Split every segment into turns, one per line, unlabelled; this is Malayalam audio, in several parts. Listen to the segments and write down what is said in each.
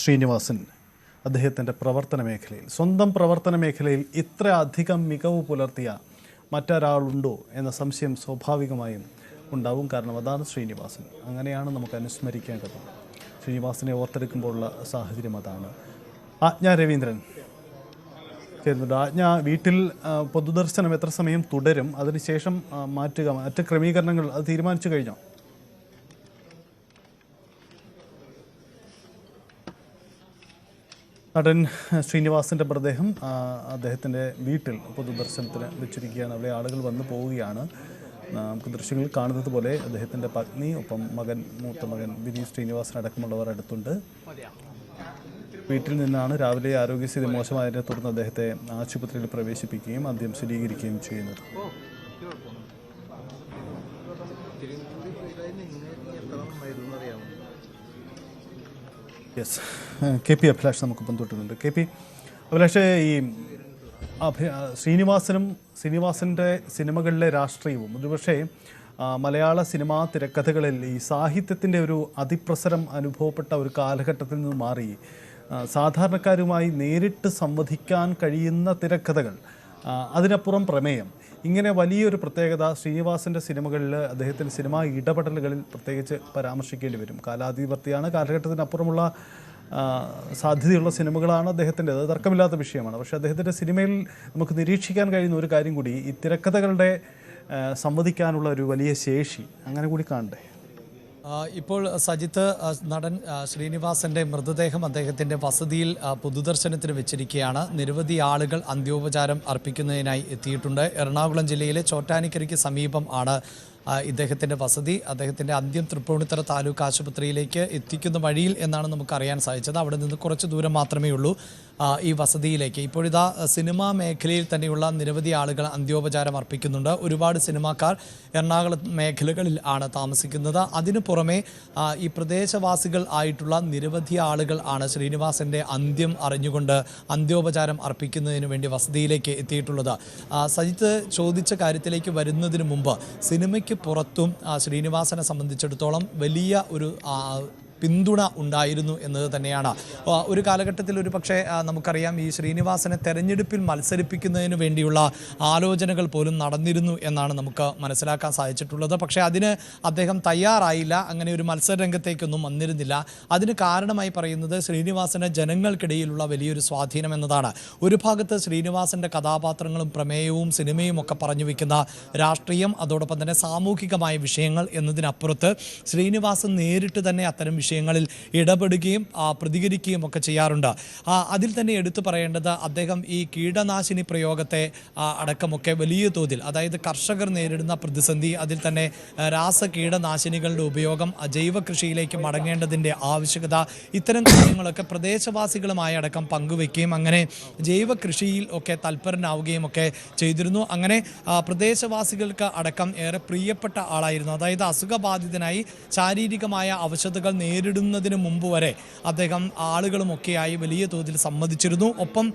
ശ്രീനിവാസൻ അദ്ദേഹത്തിൻ്റെ പ്രവർത്തന മേഖലയിൽ, സ്വന്തം പ്രവർത്തന മേഖലയിൽ ഇത്ര അധികം മികവ് പുലർത്തിയ മറ്റൊരാളുണ്ടോ എന്ന സംശയം സ്വാഭാവികമായും ഉണ്ടാവും. കാരണം അതാണ് ശ്രീനിവാസൻ. അങ്ങനെയാണ് നമുക്ക് അനുസ്മരിക്കേണ്ടത്. ശ്രീനിവാസനെ ഓർത്തെടുക്കുമ്പോഴുള്ള സാഹചര്യം അതാണ്. ആജ്ഞ രവീന്ദ്രൻ ചേരുന്നുണ്ട്. ആജ്ഞ, വീട്ടിൽ പൊതുദർശനം എത്ര സമയം തുടരും? അതിനുശേഷം മാറ്റുക, മറ്റ് ക്രമീകരണങ്ങൾ അത് തീരുമാനിച്ചു കഴിഞ്ഞോ? നടൻ ശ്രീനിവാസൻ്റെ മൃതദേഹം അദ്ദേഹത്തിൻ്റെ വീട്ടിൽ പൊതുദർശനത്തിന് വെച്ചിരിക്കുകയാണ്. അവിടെ ആളുകൾ വന്നു പോവുകയാണ്. നമുക്ക് ദൃശ്യങ്ങളിൽ കാണുന്നത് പോലെ അദ്ദേഹത്തിൻ്റെ പത്നി, ഒപ്പം മകൻ, മൂത്ത മകൻ വിനീത് ശ്രീനിവാസൻ അടക്കമുള്ളവർ അടുത്തുണ്ട്. വീട്ടിൽ നിന്നാണ് രാവിലെ ആരോഗ്യസ്ഥിതി മോശമായതിനെ തുടർന്ന് അദ്ദേഹത്തെ ആശുപത്രിയിൽ പ്രവേശിപ്പിക്കുകയും അന്ത്യം സ്വീകരിക്കുകയും ചെയ്യുന്നത്. യെസ്, കെ പി അഭിലാഷ് നമുക്കൊപ്പം തൊട്ടുന്നുണ്ട്. കെ പി അഭിലാഷ്, ഈ ശ്രീനിവാസൻ്റെ സിനിമകളിലെ രാഷ്ട്രീയവും ഒരുപക്ഷെ മലയാള സിനിമാ തിരക്കഥകളിൽ ഈ സാഹിത്യത്തിൻ്റെ ഒരു അതിപ്രസരം അനുഭവപ്പെട്ട ഒരു കാലഘട്ടത്തിൽ നിന്ന് മാറി സാധാരണക്കാരുമായി നേരിട്ട് സംവദിക്കാൻ കഴിയുന്ന തിരക്കഥകൾ, അതിനപ്പുറം പ്രമേയം, ഇങ്ങനെ വലിയൊരു പ്രത്യേകത ശ്രീനിവാസൻ്റെ സിനിമകളിൽ, അദ്ദേഹത്തിൻ്റെ സിനിമാ ഇടപെടലുകളിൽ പ്രത്യേകിച്ച് പരാമർശിക്കേണ്ടി വരും. കാലാതിവർത്തിയാണ്, കാലഘട്ടത്തിനപ്പുറമുള്ള സാധ്യതയുള്ള സിനിമകളാണ് അദ്ദേഹത്തിൻ്റെത്, തർക്കമില്ലാത്ത വിഷയമാണ്. പക്ഷേ അദ്ദേഹത്തിൻ്റെ സിനിമയിൽ നമുക്ക് നിരീക്ഷിക്കാൻ കഴിയുന്ന ഒരു കാര്യം കൂടി, ഈ തിരക്കഥകളുടെ സംവദിക്കാനുള്ള ഒരു വലിയ ശേഷി അങ്ങനെ കൂടി കാണണ്ടേ?
ഇപ്പോൾ സജിത്ത്, നടൻ ശ്രീനിവാസൻ്റെ മൃതദേഹം അദ്ദേഹത്തിൻ്റെ വസതിയിൽ പൊതുദർശനത്തിന് വെച്ചിരിക്കുകയാണ്. നിരവധി ആളുകൾ അന്ത്യോപചാരം അർപ്പിക്കുന്നതിനായി എത്തിയിട്ടുണ്ട്. എറണാകുളം ജില്ലയിലെ ചോറ്റാനിക്കരയ്ക്ക് സമീപം ആണ് ഇദ്ദേഹത്തിൻ്റെ വസതി. അദ്ദേഹത്തിൻ്റെ അന്ത്യം തൃപ്പൂണിത്തുറ താലൂക്ക് ആശുപത്രിയിലേക്ക് എത്തിക്കുന്ന വഴിയിൽ എന്നാണ് നമുക്കറിയാൻ സാധിച്ചത്. അവിടെ നിന്ന് കുറച്ച് ദൂരം മാത്രമേ ഉള്ളൂ ഈ വസതിയിലേക്ക്. ഇപ്പോഴിതാ സിനിമാ മേഖലയിൽ തന്നെയുള്ള നിരവധി ആളുകൾ അന്ത്യോപചാരം അർപ്പിക്കുന്നുണ്ട്. ഒരുപാട് സിനിമാക്കാർ എറണാകുളം മേഖലകളിൽ ആണ് താമസിക്കുന്നത്. അതിനു പുറമെ ഈ പ്രദേശവാസികൾ ആയിട്ടുള്ള നിരവധി ആളുകൾ ആണ് ശ്രീനിവാസൻ്റെ അന്ത്യം അറിഞ്ഞുകൊണ്ട് അന്ത്യോപചാരം അർപ്പിക്കുന്നതിന് വേണ്ടി വസതിയിലേക്ക് എത്തിയിട്ടുള്ളത്. സജിത്ത് ചോദിച്ച കാര്യത്തിലേക്ക് വരുന്നതിന് മുമ്പ്, സിനിമയ്ക്ക് പുറത്തും ശ്രീനിവാസനെ സംബന്ധിച്ചിടത്തോളം വലിയ ഒരു പിന്തുണ ഉണ്ടായിരുന്നു എന്നത് തന്നെയാണ്. ഒരു കാലഘട്ടത്തിൽ ഒരു പക്ഷേ നമുക്കറിയാം, ഈ ശ്രീനിവാസനെ തെരഞ്ഞെടുപ്പിൽ മത്സരിപ്പിക്കുന്നതിന് വേണ്ടിയുള്ള ആലോചനകൾ പോലും നടന്നിരുന്നു എന്നാണ് നമുക്ക് മനസ്സിലാക്കാൻ സാധിച്ചിട്ടുള്ളത്. പക്ഷേ അതിന് അദ്ദേഹം തയ്യാറായില്ല, അങ്ങനെ ഒരു മത്സരരംഗത്തേക്കൊന്നും വന്നിരുന്നില്ല. അതിന് കാരണമായി പറയുന്നത് ശ്രീനിവാസന് ജനങ്ങൾക്കിടയിലുള്ള വലിയൊരു സ്വാധീനം എന്നതാണ്. ഒരു ഭാഗത്ത് ശ്രീനിവാസൻ്റെ കഥാപാത്രങ്ങളും പ്രമേയവും സിനിമയും ഒക്കെ പറഞ്ഞു വയ്ക്കുന്ന രാഷ്ട്രീയം, അതോടൊപ്പം തന്നെ സാമൂഹികമായ വിഷയങ്ങൾ എന്നതിനപ്പുറത്ത് ശ്രീനിവാസൻ നേരിട്ട് തന്നെ അത്തരം വിഷയങ്ങളിൽ ഇടപെടുകയും പ്രതികരിക്കുകയും ഒക്കെ ചെയ്യാറുണ്ട്. അതിൽ തന്നെ എടുത്തു പറയേണ്ടത്, അദ്ദേഹം ഈ കീടനാശിനി പ്രയോഗത്തെ അടക്കമൊക്കെ വലിയ തോതിൽ, അതായത് കർഷകർ നേരിടുന്ന പ്രതിസന്ധി, അതിൽ തന്നെ രാസ കീടനാശിനികളുടെ ഉപയോഗം, ജൈവ കൃഷിയിലേക്ക് മടങ്ങേണ്ടതിൻ്റെ ആവശ്യകത, ഇത്തരം കാര്യങ്ങളൊക്കെ പ്രദേശവാസികളുമായി അടക്കം പങ്കുവയ്ക്കുകയും അങ്ങനെ ജൈവ കൃഷിയിൽ ഒക്കെ തൽപരനാവുകയും ഒക്കെ ചെയ്തിരുന്നു. അങ്ങനെ പ്രദേശവാസികൾക്ക് അടക്കം ഏറെ പ്രിയപ്പെട്ട ആളായിരുന്നു. അതായത് അസുഖബാധിതനായി ശാരീരികമായ അവശതകൾ നേരിടുന്നതിന് മുമ്പ് വരെ അദ്ദേഹം ആളുകളുമൊക്കെയായി വലിയ തോതിൽ സമ്മതിച്ചിരുന്നു. ഒപ്പം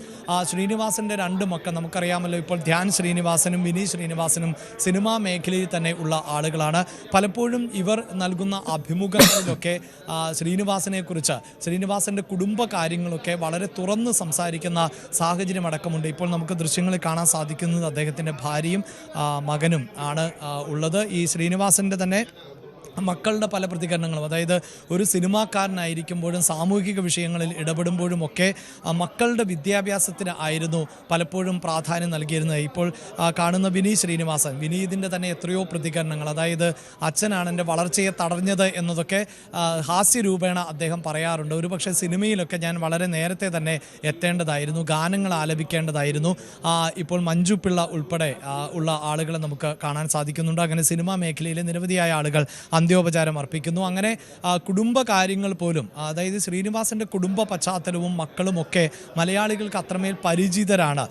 ശ്രീനിവാസൻ്റെ രണ്ട് മക്കൾ, നമുക്കറിയാമല്ലോ, ഇപ്പോൾ ധ്യാൻ ശ്രീനിവാസനും വിനീത് ശ്രീനിവാസനും സിനിമാ മേഖലയിൽ തന്നെ ഉള്ള ആളുകളാണ്. പലപ്പോഴും ഇവർ നൽകുന്ന അഭിമുഖങ്ങളിലൊക്കെ ശ്രീനിവാസനെക്കുറിച്ച്, ശ്രീനിവാസൻ്റെ കുടുംബ കാര്യങ്ങളൊക്കെ വളരെ തുറന്ന് സംസാരിക്കുന്ന സാഹചര്യം അടക്കമുണ്ട്. ഇപ്പോൾ നമുക്ക് ദൃശ്യങ്ങളിൽ കാണാൻ സാധിക്കുന്നത് അദ്ദേഹത്തിൻ്റെ ഭാര്യയും മകനും ആണ് ഉള്ളത്. ഈ ശ്രീനിവാസൻ്റെ തന്നെ മക്കളുടെ പല പ്രതികരണങ്ങളും, അതായത് ഒരു സിനിമാക്കാരനായിരിക്കുമ്പോഴും സാമൂഹിക വിഷയങ്ങളിൽ ഇടപെടുമ്പോഴും ഒക്കെ മക്കളുടെ വിദ്യാഭ്യാസത്തിന് ആയിരുന്നു പലപ്പോഴും പ്രാധാന്യം നൽകിയിരുന്നത്. ഇപ്പോൾ കാണുന്ന വിനീത് ശ്രീനിവാസൻ, വിനീതിൻ്റെ തന്നെ എത്രയോ പ്രതികരണങ്ങൾ, അതായത് അച്ഛനാണ് എൻ്റെ വളർച്ചയെ തടഞ്ഞത് എന്നതൊക്കെ ഹാസ്യരൂപേണ അദ്ദേഹം പറയാറുണ്ട്. ഒരുപക്ഷെ സിനിമയിലൊക്കെ ഞാൻ വളരെ നേരത്തെ തന്നെ എത്തേണ്ടതായിരുന്നു, ഗാനങ്ങൾ ആലപിക്കേണ്ടതായിരുന്നു. ഇപ്പോൾ മഞ്ജു പിള്ള ഉൾപ്പെടെ ഉള്ള ആളുകളെ നമുക്ക് കാണാൻ സാധിക്കുന്നുണ്ട്. അങ്ങനെ സിനിമാ മേഖലയിലെ നിരവധിയായ ആളുകൾ അന്ത്യോപചാരം അർപ്പിക്കുന്നു. അങ്ങനെ കുടുംബ കാര്യങ്ങൾ പോലും, അതായത് ശ്രീനിവാസൻ്റെ കുടുംബ പശ്ചാത്തലവും മക്കളുമൊക്കെ മലയാളികൾക്ക് അത്രമേൽ പരിചിതരാണ്.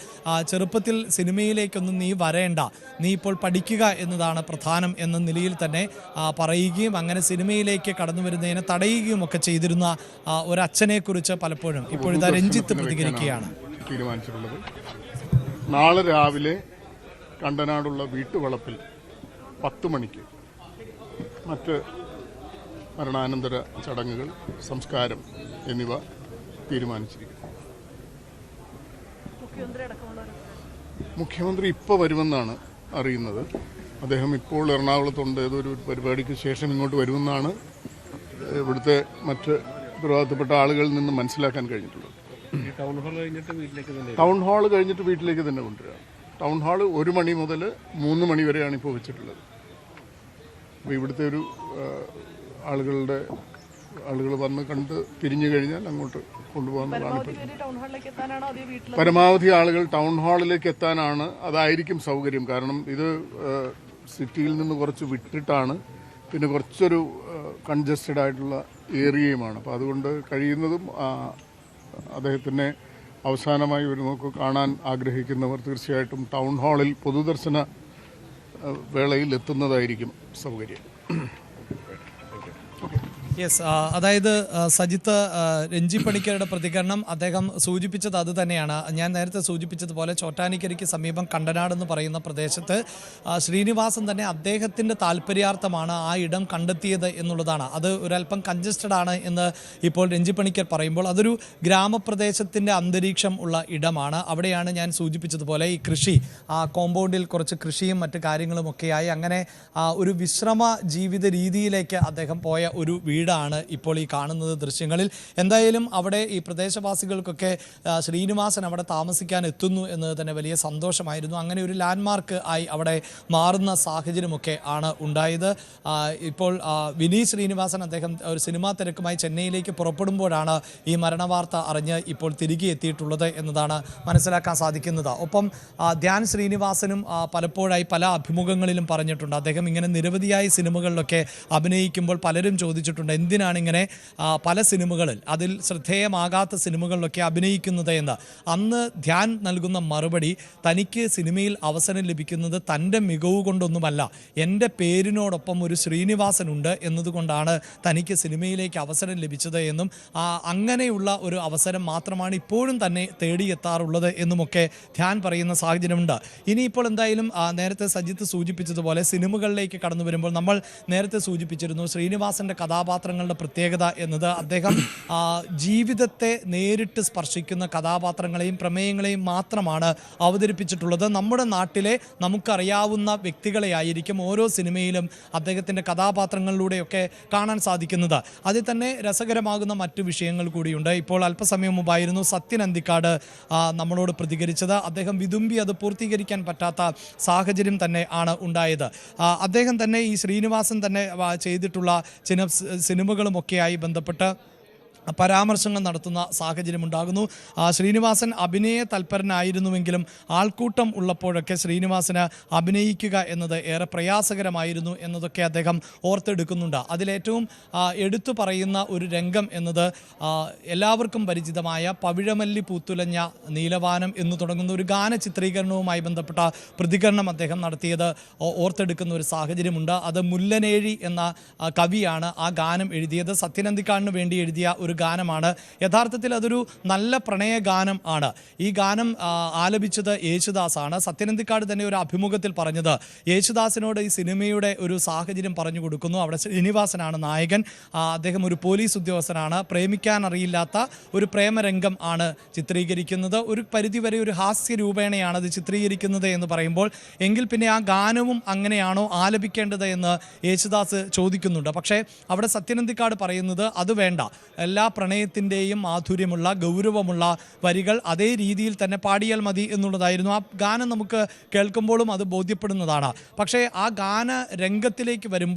ചെറുപ്പത്തിൽ സിനിമയിലേക്കൊന്നും നീ വരേണ്ട, നീ ഇപ്പോൾ പഠിക്കുക എന്നതാണ് പ്രധാനം എന്ന നിലയിൽ തന്നെ പറയുകയും അങ്ങനെ സിനിമയിലേക്ക് കടന്നു വരുന്നതിനെ തടയുകയും ഒക്കെ ചെയ്തിരുന്ന ഒരച്ഛനെക്കുറിച്ച് പലപ്പോഴും ഇപ്പോഴിതാ രഞ്ജിത്ത് പ്രതികരിക്കുകയാണ്.
തീരുമാനിച്ചിട്ടുള്ളത് നാളെ രാവിലെ കണ്ടനാടുള്ള വീട്ടുവളപ്പിൽ 10 മണിക്ക് മറ്റ് മരണാനന്തര ചടങ്ങുകൾ, സംസ്കാരം എന്നിവ തീരുമാനിച്ചിരിക്കുന്നത്. മുഖ്യമന്ത്രി ഇപ്പോൾ വരുമെന്നാണ് അറിയുന്നത്. അദ്ദേഹം ഇപ്പോൾ എറണാകുളത്തുണ്ട്, ഏതൊരു പരിപാടിക്ക് ശേഷം ഇങ്ങോട്ട് വരുമെന്നാണ് ഇവിടുത്തെ മറ്റ് ഉത്തരവാദിത്തപ്പെട്ട ആളുകളിൽ നിന്ന് മനസ്സിലാക്കാൻ കഴിഞ്ഞിട്ടുള്ളത്. ടൗൺ ഹാൾ കഴിഞ്ഞിട്ട് വീട്ടിലേക്ക് തന്നെ കൊണ്ടുവരിക. ടൗൺ ഹാൾ 1 മണി മുതൽ 3 മണി വരെയാണ് ഇപ്പോൾ വെച്ചിട്ടുള്ളത്. അപ്പോൾ ഇവിടുത്തെ ഒരു ആളുകൾ വന്ന് കണ്ട് പിരിഞ്ഞു കഴിഞ്ഞാൽ അങ്ങോട്ട് കൊണ്ടുപോകുന്നതാണ്. പരമാവധി ആളുകൾ ടൗൺ ഹാളിലേക്ക് എത്താനാണ്, അതായിരിക്കും സൗകര്യം. കാരണം ഇത് സിറ്റിയിൽ നിന്ന് കുറച്ച് വിട്ടിട്ടാണ്, പിന്നെ കുറച്ചൊരു കൺജസ്റ്റഡ് ആയിട്ടുള്ള ഏരിയയുമാണ്. അപ്പോൾ അതുകൊണ്ട് കഴിയുന്നതും അദ്ദേഹത്തിനെ അവസാനമായി ഒരു നോക്ക് കാണാൻ ആഗ്രഹിക്കുന്നവർ തീർച്ചയായിട്ടും ടൗൺ ഹാളിൽ പൊതുദർശന വേളയിൽ എത്തുന്നതായിരിക്കും സൗകര്യം.
യെസ്, അതായത് സജിത്ത്, രഞ്ജി പണിക്കരുടെ പ്രതികരണം അദ്ദേഹം സൂചിപ്പിച്ചത് അത് തന്നെയാണ്. ഞാൻ നേരത്തെ സൂചിപ്പിച്ചതുപോലെ ചോറ്റാനിക്കരയ്ക്ക് സമീപം കണ്ടനാട് എന്ന് പറയുന്ന പ്രദേശത്ത് ശ്രീനിവാസൻ തന്നെ അദ്ദേഹത്തിൻ്റെ താല്പര്യാർത്ഥമാണ് ആ ഇടം കണ്ടെത്തിയത് എന്നുള്ളതാണ്. അത് ഒരല്പം കൺജസ്റ്റഡ് ആണ് എന്ന് ഇപ്പോൾ രഞ്ജി പണിക്കർ പറയുമ്പോൾ അതൊരു ഗ്രാമപ്രദേശത്തിൻ്റെ അന്തരീക്ഷം ഉള്ള ഇടമാണ്. അവിടെയാണ് ഞാൻ സൂചിപ്പിച്ചതുപോലെ ഈ കൃഷി, കോമ്പൗണ്ടിൽ കുറച്ച് കൃഷിയും മറ്റു കാര്യങ്ങളുമൊക്കെയായി അങ്ങനെ ഒരു വിശ്രമ ജീവിത രീതിയിലേക്ക് അദ്ദേഹം പോയ ഒരു വീടാണ് ഇപ്പോൾ ഈ കാണുന്നത് ദൃശ്യങ്ങളിൽ. എന്തായാലും അവിടെ ഈ പ്രദേശവാസികൾക്കൊക്കെ ശ്രീനിവാസൻ അവിടെ താമസിക്കാൻ എത്തുന്നു എന്നത് തന്നെ വലിയ സന്തോഷമായിരുന്നു. അങ്ങനെ ഒരു ലാൻഡ്മാർക്ക് ആയി അവിടെ മാറുന്ന സാഹചര്യമൊക്കെ ആണ് ഉണ്ടായത്. ഇപ്പോൾ വിനീത് ശ്രീനിവാസൻ അദ്ദേഹം ഒരു സിനിമാ തിരക്കുമായി ചെന്നൈയിലേക്ക് പുറപ്പെടുമ്പോഴാണ് ഈ മരണവാർത്ത അറിഞ്ഞ് ഇപ്പോൾ തിരികെ എത്തിയിട്ടുള്ളത് എന്നതാണ് മനസ്സിലാക്കാൻ സാധിക്കുന്നത്. ഒപ്പം ധ്യാൻ ശ്രീനിവാസനും പലപ്പോഴായി പല അഭിമുഖങ്ങളിലും പറഞ്ഞിട്ടുണ്ട്, അദ്ദേഹം ഇങ്ങനെ നിരവധിയായ സിനിമകളിലൊക്കെ അഭിനയിക്കുമ്പോൾ പലരും ചോദിച്ചിട്ടുണ്ട് എന്തിനാണ് ഇങ്ങനെ പല സിനിമകളിൽ, അതിൽ ശ്രദ്ധേയമാകാത്ത സിനിമകളിലൊക്കെ അഭിനയിക്കുന്നത് എന്ന്. അന്ന് ധ്യാൻ നൽകുന്ന മറുപടി, തനിക്ക് സിനിമയിൽ അവസരം ലഭിക്കുന്നത് തൻ്റെ മികവ് കൊണ്ടൊന്നുമല്ല, എൻ്റെ പേരിനോടൊപ്പം ഒരു ശ്രീനിവാസനുണ്ട് എന്നതുകൊണ്ടാണ് തനിക്ക് സിനിമയിലേക്ക് അവസരം ലഭിച്ചത് എന്നും അങ്ങനെയുള്ള ഒരു അവസരം മാത്രമാണ് ഇപ്പോഴും തന്നെ തേടിയെത്താറുള്ളത് എന്നുമൊക്കെ ധ്യാൻ പറയുന്ന സാഹചര്യമുണ്ട്. ഇനിയിപ്പോൾ എന്തായാലും നേരത്തെ സജിത്ത് സൂചിപ്പിച്ചതുപോലെ സിനിമകളിലേക്ക് കടന്നു വരുമ്പോൾ നമ്മൾ നേരത്തെ സൂചിപ്പിച്ചിരുന്നു ശ്രീനിവാസൻ്റെ കഥാപാത്രങ്ങളുടെ പ്രത്യേകത എന്നത് അദ്ദേഹം ജീവിതത്തെ നേരിട്ട് സ്പർശിക്കുന്ന കഥാപാത്രങ്ങളെയും പ്രമേയങ്ങളെയും മാത്രമാണ് അവതരിപ്പിച്ചിട്ടുള്ളത്. നമ്മുടെ നാട്ടിലെ നമുക്കറിയാവുന്ന വ്യക്തികളെ ആയിരിക്കും ഓരോ സിനിമയിലും അദ്ദേഹത്തിൻ്റെ കഥാപാത്രങ്ങളിലൂടെയൊക്കെ കാണാൻ സാധിക്കുന്നത്. അതിൽ തന്നെ രസകരമാകുന്ന മറ്റു വിഷയങ്ങൾ കൂടിയുണ്ട്. ഇപ്പോൾ അല്പസമയം മുമ്പായിരുന്നു സത്യൻ അന്തിക്കാട് നമ്മളോട് പ്രതികരിച്ചത്. അദ്ദേഹം വിതുമ്പി അത് പൂർത്തീകരിക്കാൻ പറ്റാത്ത സാഹചര്യം തന്നെ ആണ് ഉണ്ടായത്. അദ്ദേഹം തന്നെ ഈ ശ്രീനിവാസൻ തന്നെ ചെയ്തിട്ടുള്ള ചില സിനിമകളുമൊക്കെയായി ബന്ധപ്പെട്ട് പരാമർശങ്ങൾ നടത്തുന്ന സാഹചര്യമുണ്ടാകുന്നു. ശ്രീനിവാസൻ അഭിനയ തൽപരനായിരുന്നുവെങ്കിലും ആൾക്കൂട്ടം ഉള്ളപ്പോഴൊക്കെ ശ്രീനിവാസന് അഭിനയിക്കുക എന്നത് ഏറെ പ്രയാസകരമായിരുന്നു എന്നതൊക്കെ അദ്ദേഹം ഓർത്തെടുക്കുന്നുണ്ട്. അതിലേറ്റവും എടുത്തു പറയുന്ന ഒരു രംഗം എന്നത് എല്ലാവർക്കും പരിചിതമായ പവിഴമല്ലി പൂത്തുലഞ്ഞ നീലവാനം എന്ന് തുടങ്ങുന്ന ഒരു ഗാന ചിത്രീകരണവുമായി ബന്ധപ്പെട്ട പ്രതികരണം അദ്ദേഹം നടത്തിയത് ഓർത്തെടുക്കുന്ന ഒരു സാഹചര്യമുണ്ട്. അത് മുല്ലനേഴി എന്ന കവിയാണ് ആ ഗാനം എഴുതിയത്. സത്യനന്ദിക്കാടിന് വേണ്ടി എഴുതിയ ഒരു ഗാനമാണ്. യഥാർത്ഥത്തിൽ അതൊരു നല്ല പ്രണയ ഗാനം ആണ്. ഈ ഗാനം ആലപിച്ചത് യേശുദാസാണ്. സത്യനന്ദിക്കാട് തന്നെ ഒരു അഭിമുഖത്തിൽ പറഞ്ഞത്, യേശുദാസിനോട് ഈ സിനിമയുടെ ഒരു സാഹചര്യം പറഞ്ഞു കൊടുക്കുന്നു. അവിടെ ശ്രീനിവാസനാണ് നായകൻ, അദ്ദേഹം ഒരു പോലീസ് ഉദ്യോഗസ്ഥനാണ്, പ്രേമിക്കാൻ അറിയില്ലാത്ത ഒരു പ്രേമരംഗം ആണ് ചിത്രീകരിക്കുന്നത്, ഒരു പരിധിവരെ ഒരു ഹാസ്യരൂപേണയാണ് അത് ചിത്രീകരിക്കുന്നത് എന്ന് പറയുമ്പോൾ എങ്കിൽ പിന്നെ ആ ഗാനവും അങ്ങനെയാണോ ആലപിക്കേണ്ടത് എന്ന് യേശുദാസ് ചോദിക്കുന്നുണ്ട്. പക്ഷേ അവിടെ സത്യനന്ദിക്കാട് പറയുന്നത് അത് വേണ്ട, എല്ലാ പ്രണയത്തിൻ്റെയും മാധുര്യമുള്ള ഗൗരവമുള്ള വരികൾ അതേ രീതിയിൽ തന്നെ പാടിയാൽ മതി എന്നുള്ളതായിരുന്നു. ആ ഗാനം നമുക്ക് കേൾക്കുമ്പോഴും അത് ബോധ്യപ്പെടുന്നതാണ്. പക്ഷേ ആ ഗാന രംഗത്തിലേക്ക് വരുമ്പോൾ